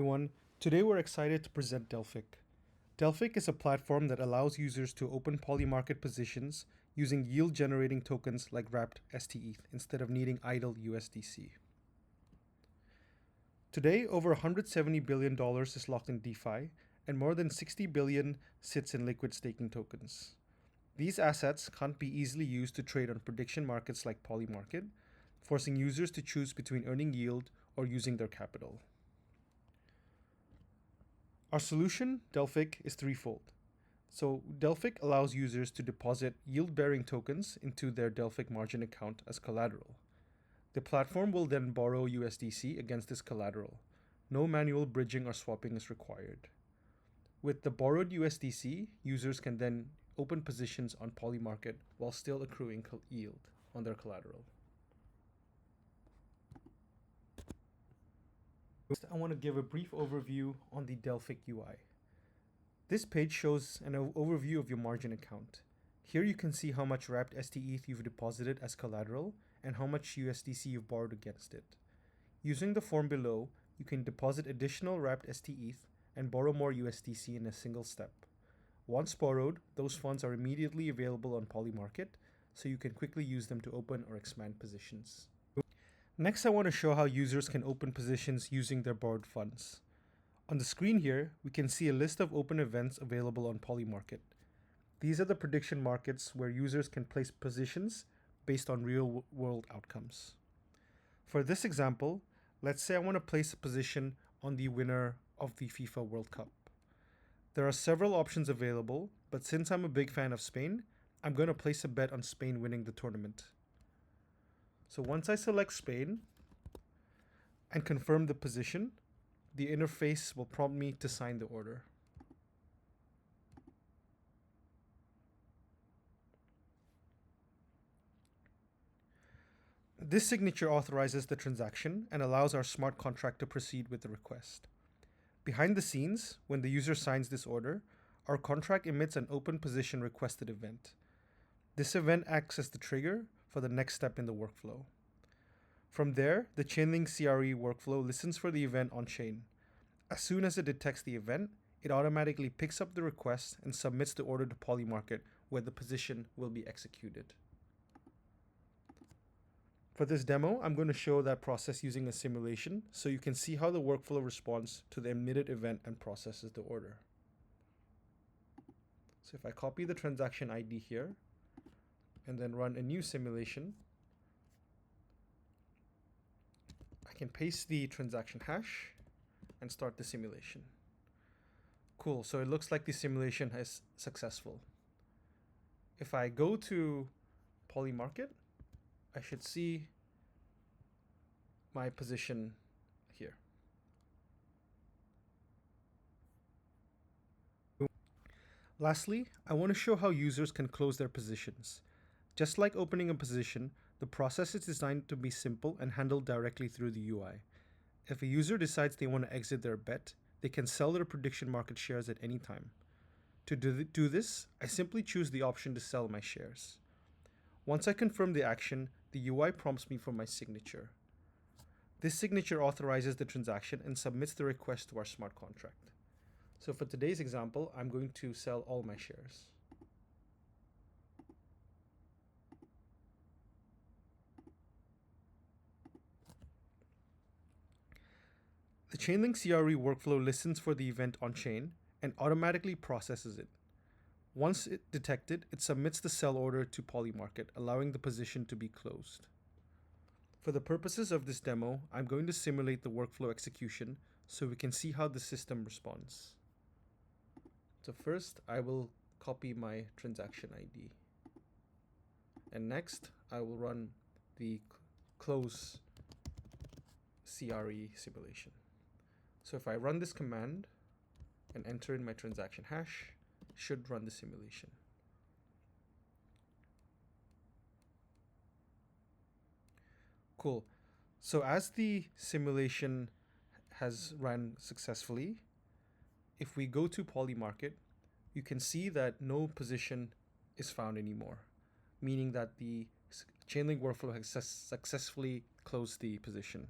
Everyone, today we're excited to present Delphic. Delphic is a platform that allows users to open polymarket positions using yield-generating tokens like wrapped STETH instead of needing idle USDC. Today, over $170 billion is locked in DeFi, and more than $60 billion sits in liquid staking tokens. These assets can't be easily used to trade on prediction markets like Polymarket, forcing users to choose between earning yield or using their capital. Our solution, Delphic, is threefold. So Delphic allows users to deposit yield-bearing tokens into their Delphic margin account as collateral. The platform will then borrow USDC against this collateral. No manual bridging or swapping is required. With the borrowed USDC, users can then open positions on Polymarket while still accruing yield on their collateral. Next, I want to give a brief overview on the Delphic UI. This page shows an overview of your margin account. Here you can see how much wrapped STETH you've deposited as collateral and how much USDC you've borrowed against it. Using the form below, you can deposit additional wrapped STETH and borrow more USDC in a single step. Once borrowed, those funds are immediately available on Polymarket, so you can quickly use them to open or expand positions. Next, I want to show how users can open positions using their borrowed funds. On the screen here, we can see a list of open events available on Polymarket. These are the prediction markets where users can place positions based on real-world outcomes. For this example, let's say I want to place a position on the winner of the FIFA World Cup. There are several options available, but since I'm a big fan of Spain, I'm going to place a bet on Spain winning the tournament. So once I select Spain and confirm the position, the interface will prompt me to sign the order. This signature authorizes the transaction and allows our smart contract to proceed with the request. Behind the scenes, when the user signs this order, our contract emits an open position requested event. This event acts as the trigger for the next step in the workflow. From there, the Chainlink CRE workflow listens for the event on chain. As soon as it detects the event, it automatically picks up the request and submits the order to Polymarket, where the position will be executed. For this demo, I'm going to show that process using a simulation so you can see how the workflow responds to the emitted event and processes the order. So if I copy the transaction ID here and then run a new simulation, I can paste the transaction hash and start the simulation. Cool, so it looks like the simulation is successful. If I go to Polymarket, I should see my position here. Lastly, I want to show how users can close their positions. Just like opening a position, the process is designed to be simple and handled directly through the UI. If a user decides they want to exit their bet, they can sell their prediction market shares at any time. To do this, I simply choose the option to sell my shares. Once I confirm the action, the UI prompts me for my signature. This signature authorizes the transaction and submits the request to our smart contract. So for today's example, I'm going to sell all my shares. The Chainlink CRE workflow listens for the event on chain and automatically processes it. Once it detected, it submits the sell order to Polymarket, allowing the position to be closed. For the purposes of this demo, I'm going to simulate the workflow execution so we can see how the system responds. So first, I will copy my transaction ID. And next, I will run the close CRE simulation. So if I run this command and enter in my transaction hash, it should run the simulation. Cool. So as the simulation has run successfully, if we go to Polymarket, you can see that no position is found anymore, meaning that the Chainlink workflow has successfully closed the position.